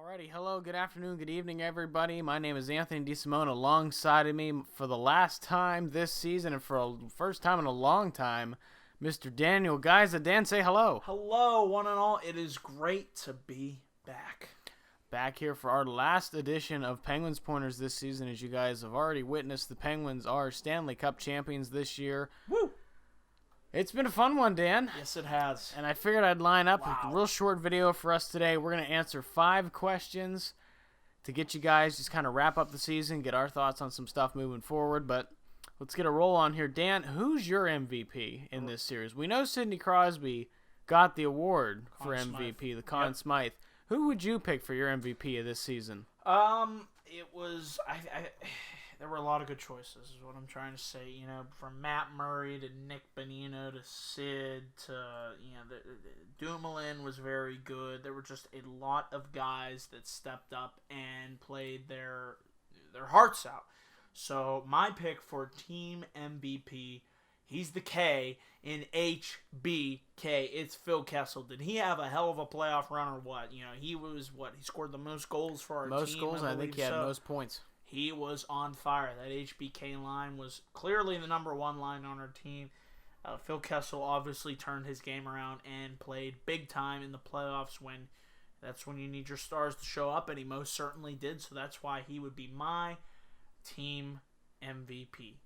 Alrighty, hello, good afternoon, good evening, everybody. My name is Anthony DeSimone. Alongside of me for the last time this season and for the first time in a long time, Mr. Daniel Guyza. Dan, say hello. Hello, one and all. It is great to be back. Back here for our last edition of Penguins Pointers this season. As you guys have already witnessed, the Penguins are Stanley Cup champions this year. Woo! It's been a fun one, Dan. Yes, it has. And I figured I'd line up Wow. a real short video for us today. We're going to answer 5 questions to get you guys just kind of wrap up the season, get our thoughts on some stuff moving forward. But let's get a roll on here. Dan, who's your MVP in this series? We know Sidney Crosby got the award for MVP, the Conn Smythe. Who would you pick for your MVP of this season? It was there were a lot of good choices, is what I'm trying to say. You know, from Matt Murray to Nick Bonino to Sid to Dumoulin was very good. There were just a lot of guys that stepped up and played their hearts out. So my pick for team MVP, he's the K in HBK. It's Phil Kessel. Did he have a hell of a playoff run or what? You know, he scored the most goals for our team. Most goals, I think he had most points. He was on fire. That HBK line was clearly the number one line on our team. Phil Kessel obviously turned his game around and played big time in the playoffs that's when you need your stars to show up, and he most certainly did. So that's why he would be my team MVP.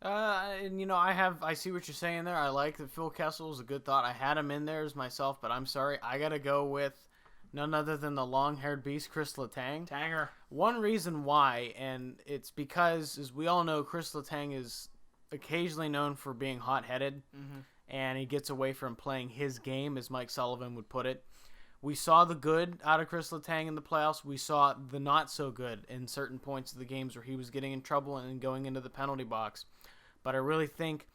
And I see what you're saying there. I like that Phil Kessel is a good thought. I had him in there as myself, but I'm sorry. I got to go with none other than the long-haired beast, Chris Letang. Tanger. One reason why, and it's because, as we all know, Chris Letang is occasionally known for being hot-headed, and he gets away from playing his game, as Mike Sullivan would put it. We saw the good out of Chris Letang in the playoffs. We saw the not-so-good in certain points of the games where he was getting in trouble and going into the penalty box. But I really think,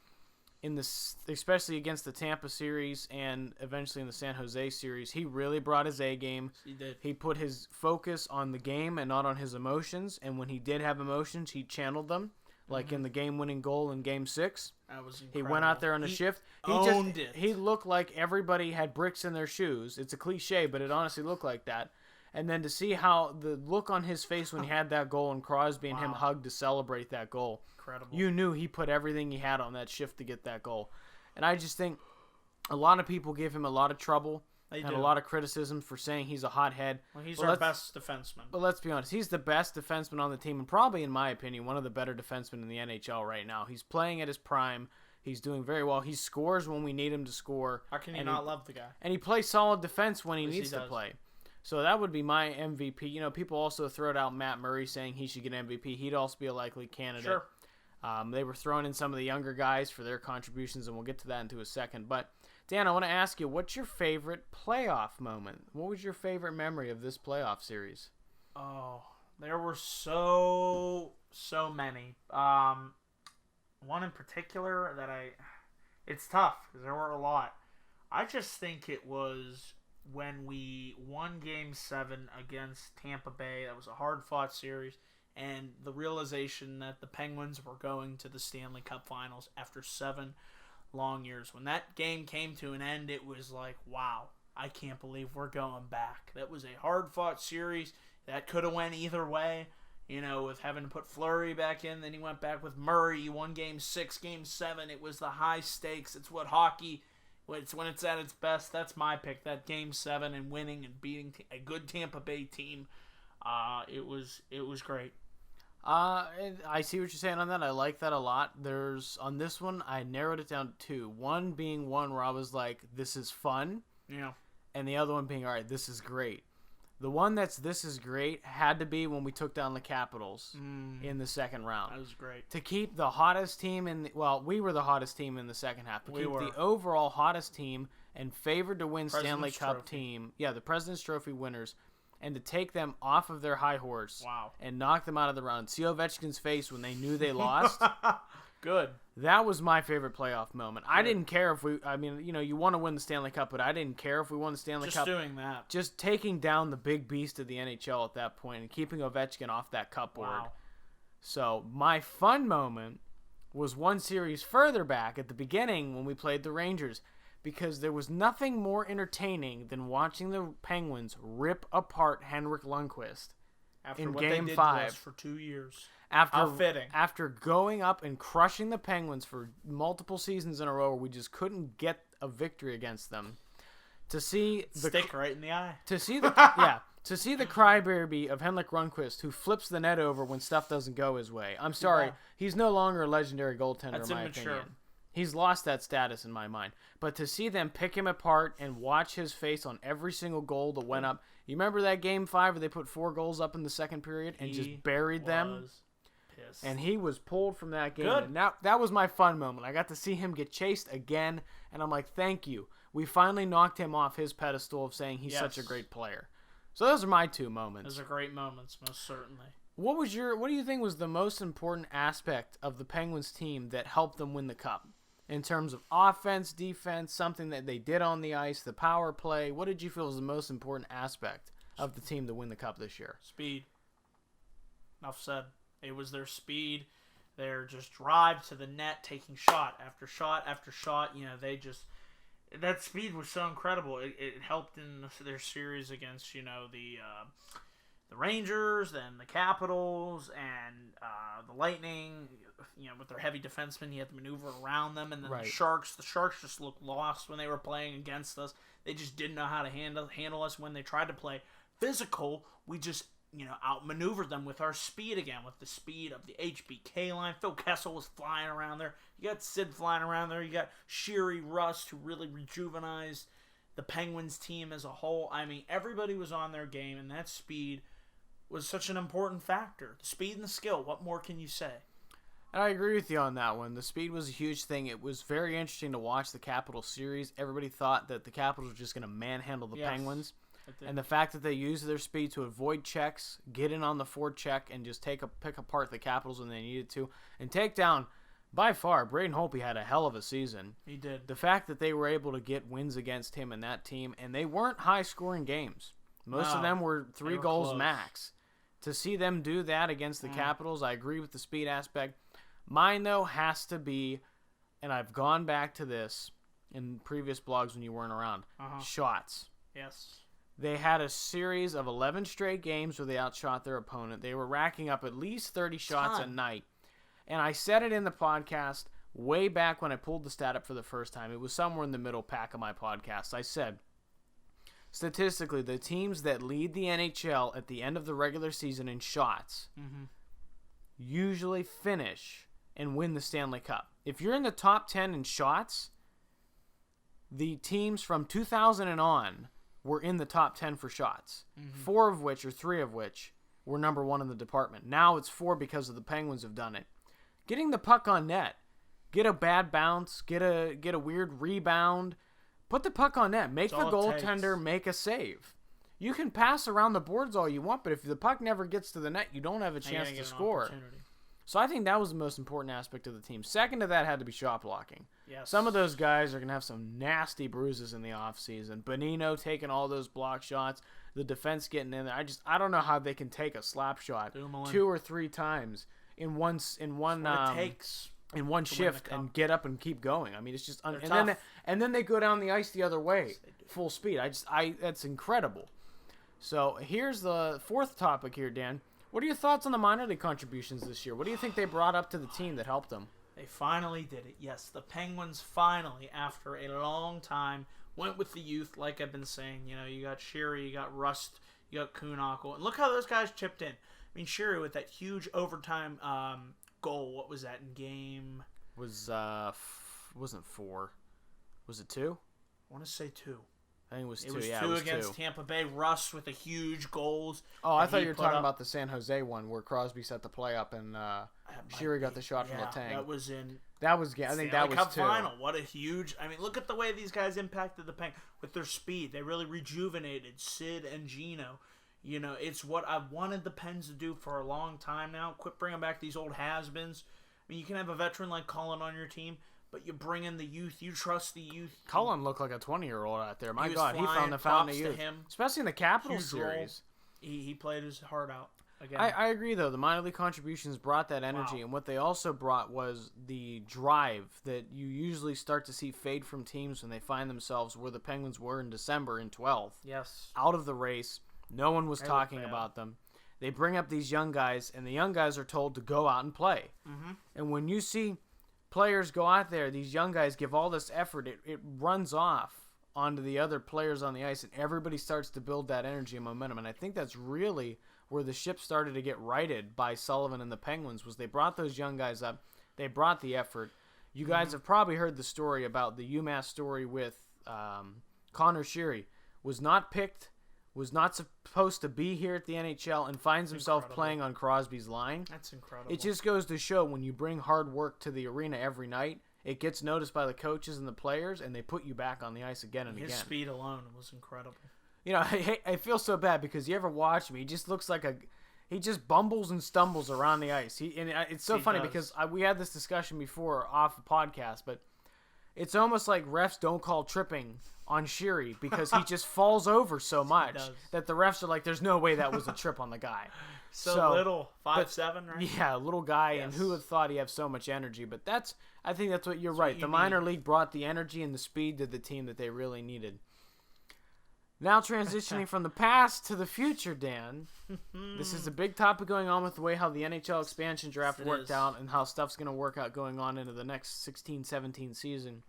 especially against the Tampa series and eventually in the San Jose series, he really brought his A game. He did. He put his focus on the game and not on his emotions. And when he did have emotions, he channeled them, like in the game-winning goal in Game 6. That was incredible. He went out there on a shift. He looked like everybody had bricks in their shoes. It's a cliche, but it honestly looked like that. And then to see how the look on his face when he had that goal and Crosby and him hugged to celebrate that goal. Incredible. You knew he put everything he had on that shift to get that goal. And I just think a lot of people give him a lot of trouble and a lot of criticism for saying he's a hothead. Well, he's our best defenseman. But let's be honest, he's the best defenseman on the team and probably, in my opinion, one of the better defensemen in the NHL right now. He's playing at his prime. He's doing very well. He scores when we need him to score. How can you not love the guy? And he plays solid defense when he needs to play. So that would be my MVP. You know, people also throw out Matt Murray saying he should get MVP. He'd also be a likely candidate. Sure. They were throwing in some of the younger guys for their contributions, and we'll get to that into a second. But, Dan, I want to ask you, what's your favorite playoff moment? What was your favorite memory of this playoff series? Oh, there were so many. One in particular that it's tough because there were a lot. I just think it was when we won Game 7 against Tampa Bay. That was a hard-fought series, and the realization that the Penguins were going to the Stanley Cup Finals after 7 long years. When that game came to an end, it was like, wow, I can't believe we're going back. That was a hard-fought series. That could have went either way, you know, with having to put Fleury back in. Then he went back with Murray. He won Game 6, Game 7. It was the high stakes. It's what hockey... When it's at its best, that's my pick. That Game 7 and winning and beating a good Tampa Bay team, it was great. I see what you're saying on that. I like that a lot. On this one, I narrowed it down to 2. One being one where I was like, this is fun. Yeah. And the other one being, all right, this is great. The one this is great had to be when we took down the Capitals in the second round. That was great. To keep the hottest team we were the hottest team in the second half. To keep the overall hottest team and favored to win Stanley Cup team. Yeah, the President's Trophy winners. And to take them off of their high horse. Wow. And knock them out of the round. See Ovechkin's face when they knew they lost. Good. That was my favorite playoff moment. I didn't care if you want to win the Stanley Cup, but I didn't care if we won the Stanley Cup. Just doing that. Just taking down the big beast of the NHL at that point and keeping Ovechkin off that cupboard. Wow. So my fun moment was one series further back at the beginning when we played the Rangers. because there was nothing more entertaining than watching the Penguins rip apart Henrik Lundqvist in what Game they did 5 to us for 2 years. After going up and crushing the Penguins for multiple seasons in a row, where we just couldn't get a victory against them. To see the stick right in the eye. To see the crybaby of Henrik Lundqvist, who flips the net over when stuff doesn't go his way. I'm sorry, he's no longer a legendary goaltender in my opinion. He's lost that status in my mind. But to see them pick him apart and watch his face on every single goal that went up. You remember that Game 5 where they put 4 goals up in the second period and just buried them? Pissed. And he was pulled from that game. Good. And that was my fun moment. I got to see him get chased again, and I'm like, thank you. We finally knocked him off his pedestal of saying he's such a great player. So those are my 2 moments. Those are great moments, most certainly. What do you think was the most important aspect of the Penguins team that helped them win the Cup? In terms of offense, defense, something that they did on the ice, the power play, what did you feel was the most important aspect of the team to win the Cup this year? Speed. Enough said. It was their speed, their just drive to the net, taking shot after shot after shot. That speed was so incredible. It helped in their series against, the Rangers, then the Capitals, and the Lightning. With their heavy defensemen, he had to maneuver around them, and then the Sharks. The Sharks just looked lost when they were playing against us. They just didn't know how to handle us when they tried to play physical. We just outmaneuvered them with our speed again, with the speed of the HBK line. Phil Kessel was flying around there. You got Sid flying around there. You got Sherry Rust, who really rejuvenized the Penguins team as a whole. I mean, everybody was on their game, and that speed was such an important factor. The speed and the skill. What more can you say? And I agree with you on that one. The speed was a huge thing. It was very interesting to watch the Capitals series. Everybody thought that the Capitals were just going to manhandle the Penguins. And the fact that they used their speed to avoid checks, get in on the forecheck, and just pick apart the Capitals when they needed to, and take down, by far, Braden Holtby had a hell of a season. He did. The fact that they were able to get wins against him and that team, and they weren't high-scoring games. Most of them were 3 goals max. To see them do that against the Capitals, I agree with the speed aspect. Mine, though, has to be, and I've gone back to this in previous blogs when you weren't around, shots. Yes. They had a series of 11 straight games where they outshot their opponent. They were racking up at least 30 shots a night. And I said it in the podcast way back when I pulled the stat up for the first time. It was somewhere in the middle pack of my podcast. I said, statistically, the teams that lead the NHL at the end of the regular season in shots usually finish and win the Stanley Cup. If you're in the top 10 in shots, the teams from 2000 and on were in the top 10 for shots. 4 of which, or 3 of which, were number 1 in the department. Now it's 4 because of the Penguins have done it. Getting the puck on net. Get a bad bounce. Get a weird rebound. Put the puck on net. Make the goaltender make a save. You can pass around the boards all you want, but if the puck never gets to the net, you don't have a chance to score. So I think that was the most important aspect of the team. Second to that had to be shot blocking. Yes. Some of those guys are going to have some nasty bruises in the offseason. Bonino taking all those block shots, the defense getting in there. I don't know how they can take a slap shot 2 or 3 times in one shift and get up and keep going. I mean, it's just and then they go down the ice the other way, full speed. That's incredible. So here's the 4th topic here, Dan. What are your thoughts on the minor league contributions this year? What do you think they brought up to the team that helped them? They finally did it. Yes, the Penguins finally, after a long time, went with the youth, like I've been saying. You got Sherry, you got Rust, you got Kuhnhackl. And look how those guys chipped in. I mean, Sherry with that huge overtime goal. What was that in game? Wasn't 4. Was it 2? I want to say 2. I think it was 2. It was 2 it was against 2. Tampa Bay. Russ with a huge goals. Oh, I thought you were talking about the San Jose one where Crosby set the play up and Sheary got the shot from Letang. That was in. I think that was Cup 2. Final. What a huge! I mean, look at the way these guys impacted the Penguins with their speed. They really rejuvenated Sid and Gino. It's what I've wanted the Pens to do for a long time now. Quit bringing back these old has-beens. I mean, you can have a veteran like Cullen on your team, but you bring in the youth. You trust the youth. Cullen looked like a 20-year-old out there. My God, he found the fountain of youth. Especially in the Capitals series. He played his heart out. again. I agree, though. The minor league contributions brought that energy, and what they also brought was the drive that you usually start to see fade from teams when they find themselves where the Penguins were in December in 12th. Yes. Out of the race. No one was talking about them. They bring up these young guys, and the young guys are told to go out and play. Mm-hmm. And when you see players go out there, these young guys give all this effort, it runs off onto the other players on the ice, and everybody starts to build that energy and momentum. And I think that's really where the ship started to get righted by Sullivan and the Penguins, was they brought those young guys up. They brought the effort. You guys have probably heard the story about the UMass story with Connor Sheary. Was not picked, was not supposed to be here at the NHL, and finds himself playing on Crosby's line. That's incredible. It just goes to show when you bring hard work to the arena every night, it gets noticed by the coaches and the players, and they put you back on the ice again and again. His speed alone was incredible. You know, I feel so bad because you ever watch him, he just looks like he just bumbles and stumbles around the ice. It's so funny because we had this discussion before off the podcast, but it's almost like refs don't call tripping on Sheary because he just falls over so much that the refs are like, there's no way that was a trip on the guy. So little, 5'7", right? Yeah, little guy, and who would have thought he'd have so much energy? But I think that's what you're right. The minor league brought the energy and the speed to the team that they really needed. Now transitioning from the past to the future, Dan. This is a big topic going on with the way how the NHL expansion draft worked out and how stuff's going to work out going on into the next 16-17 season.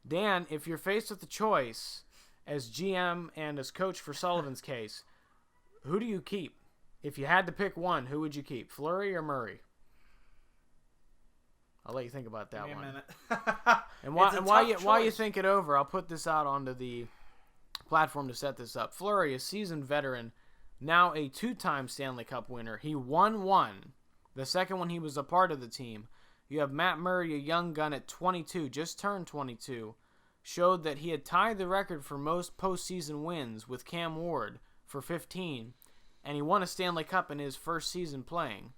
Dan, if you're faced with the choice as GM and as coach for Sullivan's case, who do you keep? If you had to pick one, who would you keep, Fleury or Murray? I'll let you think about that one. And while you think it over, I'll put this out onto the platform to set this up. Fleury, a seasoned veteran, now a 2-time Stanley Cup winner. He won one. The second one, he was a part of the team. You have Matt Murray, a young gun at 22, just turned 22, showed that he had tied the record for most postseason wins with Cam Ward for 15, and he won a Stanley Cup in his first season playing.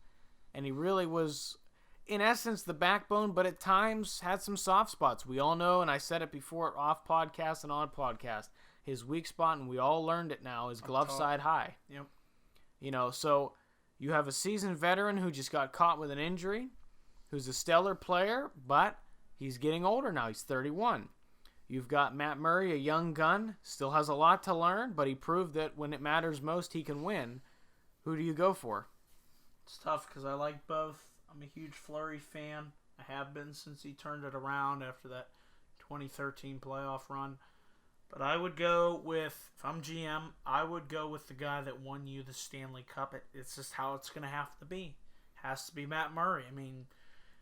And he really was, in essence, the backbone, but at times had some soft spots. We all know, and I said it before off podcast and on podcast, his weak spot, and we all learned it now, is glove side high. Yep. You know, so you have a seasoned veteran who just got caught with an injury, who's a stellar player, but he's getting older now. He's 31. You've got Matt Murray, a young gun, still has a lot to learn, but he proved that when it matters most, he can win. Who do you go for? It's tough because I like both. I'm a huge Fleury fan. I have been since he turned it around after that 2013 playoff run. But I would go with, if I'm GM, I would go with the guy that won you the Stanley Cup. It's just how it's going to have to be. Has to be Matt Murray. I mean,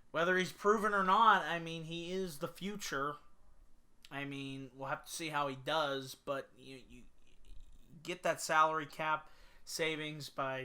whether he's proven or not, I mean, he is the future. I mean, we'll have to see how he does, but you get that salary cap savings by,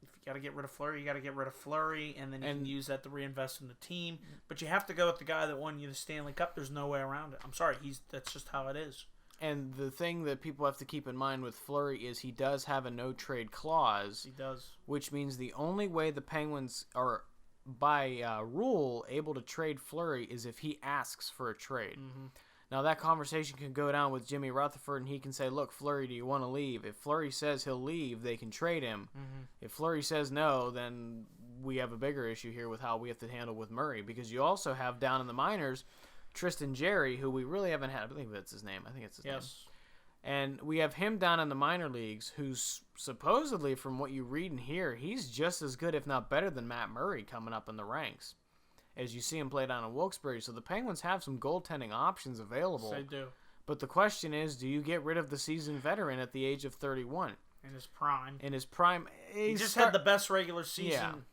if you got to get rid of Fleury, you got to get rid of Fleury, and then you can use that to reinvest in the team. But you have to go with the guy that won you the Stanley Cup. There's no way around it. I'm sorry, that's just how it is. And the thing that people have to keep in mind with Fleury is he does have a no-trade clause. He does. Which means the only way the Penguins are, by rule, able to trade Fleury is if he asks for a trade. Mm-hmm. Now, that conversation can go down with Jimmy Rutherford, and he can say, look, Fleury, do you want to leave? If Fleury says he'll leave, they can trade him. Mm-hmm. If Fleury says no, then we have a bigger issue here with how we have to handle with Murray, because you also have down in the minors Tristan Jarry, who we really haven't had. I believe that's his name. I think it's his name. And we have him down in the minor leagues, who's supposedly, from what you read and hear, he's just as good, if not better, than Matt Murray coming up in the ranks, as you see him play down in Wilkes-Barre. So the Penguins have some goaltending options available. Yes, they do. But the question is, do you get rid of the seasoned veteran at the age of 31? In his prime. In his prime. He just had the best regular season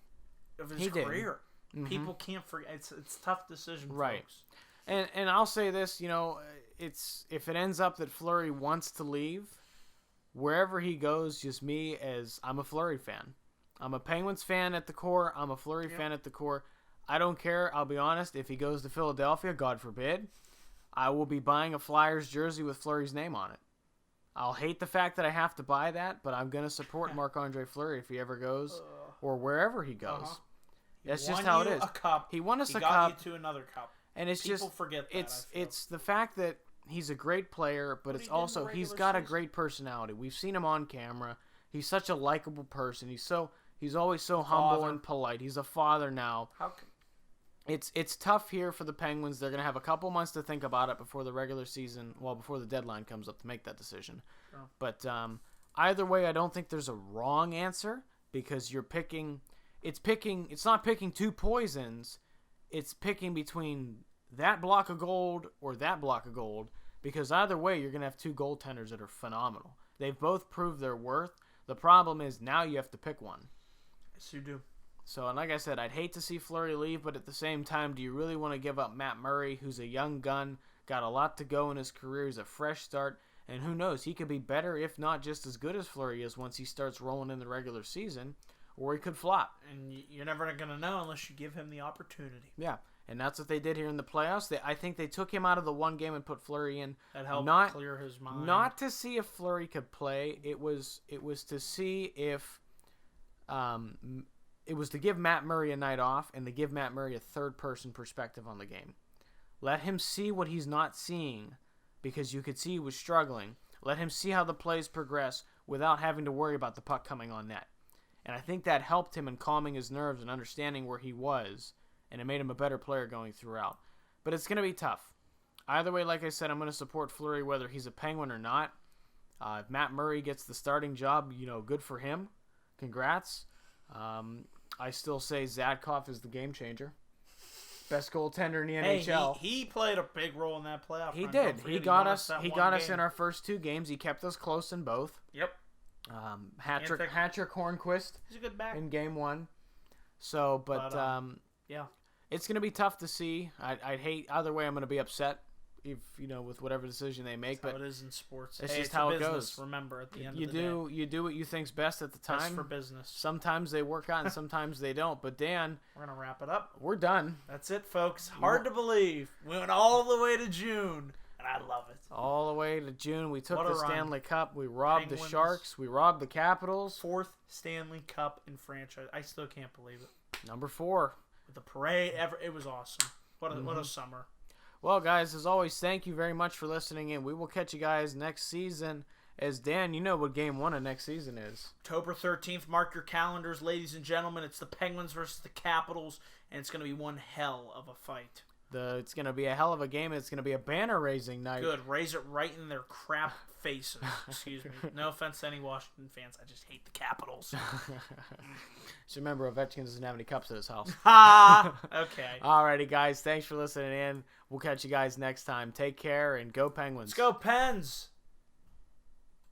of his career. Mm-hmm. People can't forget. It's a tough decision, folks. And I'll say this, you know, it's if it ends up that Fleury wants to leave, wherever he goes, just me as I'm a Fleury fan. I'm a Penguins fan at the core. I'm a Fleury fan at the core. I don't care. I'll be honest. If he goes to Philadelphia, God forbid, I will be buying a Flyers jersey with Fleury's name on it. I'll hate the fact that I have to buy that, but I'm going to support Marc-Andre Fleury if he ever goes or wherever he goes. That's just how it is. He won us a cup. He got you to another cup. And it's People just forget that, it's the fact that he's a great player, but it's also he's got a great personality. We've seen him on camera. He's such a likable person. He's so He's always so humble and polite. He's a father now. How can... It's tough here for the Penguins. They're going to have a couple months to think about it before the regular season, before the deadline comes up to make that decision. Sure. But either way, I don't think there's a wrong answer because you're picking. It's not picking two poisons. It's picking between that block of gold or that block of gold because either way, you're going to have two goaltenders that are phenomenal. They've both proved their worth. The problem is now you have to pick one. Yes, you do. So, and like I said, I'd hate to see Fleury leave, but at the same time, do you really want to give up Matt Murray, who's a young gun, got a lot to go in his career, he's a fresh start, and who knows, he could be better, if not just as good as Fleury is once he starts rolling in the regular season, or he could flop. And you're never going to know unless you give him the opportunity. Yeah, and that's what they did here in the playoffs. I think they took him out of the one game and put Fleury in. That helped clear his mind. Not to see if Fleury could play. It was to see if... It was to give Matt Murray a night off and to give Matt Murray a third-person perspective on the game. Let him see what he's not seeing because you could see he was struggling. Let him see how the plays progress without having to worry about the puck coming on net. And I think that helped him in calming his nerves and understanding where he was, and it made him a better player going throughout. But it's going to be tough. Either way, like I said, I'm going to support Fleury whether he's a Penguin or not. If Matt Murray gets the starting job, good for him. Congrats. I still say Zadkov is the game changer. Best goaltender in the NHL. He played a big role in that playoff. He did. He got us in our first two games. He kept us close in both. Yep. Hat-trick Hornquist. He's a good back. In game one. So, but yeah. It's going to be tough to see. I'd hate either way. I'm going to be upset if with whatever decision they make. That's but how it is in sports. It's just how it business, goes. Remember, at the end of the day, you do what you think's best at the time. Best for business. Sometimes they work out and sometimes they don't. But Dan, we're gonna wrap it up. We're done. That's it, folks. Hard to believe. We went all the way to June, and I love it. All the way to June. We took the run. Stanley Cup. We robbed Penguins. the Sharks. We robbed the Capitals. 4th Stanley Cup in franchise. I still can't believe it. Number 4. With the parade, it was awesome. What a summer. Well, guys, as always, thank you very much for listening in. We will catch you guys next season. As Dan, you know what Game 1 of next season is. October 13th. Mark your calendars, ladies and gentlemen. It's the Penguins versus the Capitals, and it's going to be one hell of a fight. It's going to be a hell of a game. It's going to be a banner-raising night. Good. Raise it right in their crap faces. Excuse me. No offense to any Washington fans. I just hate the Capitals. Just remember, Ovechkin doesn't have any cups at his house. Okay. Alrighty, guys. Thanks for listening in. We'll catch you guys next time. Take care and go Penguins. Let's go Pens.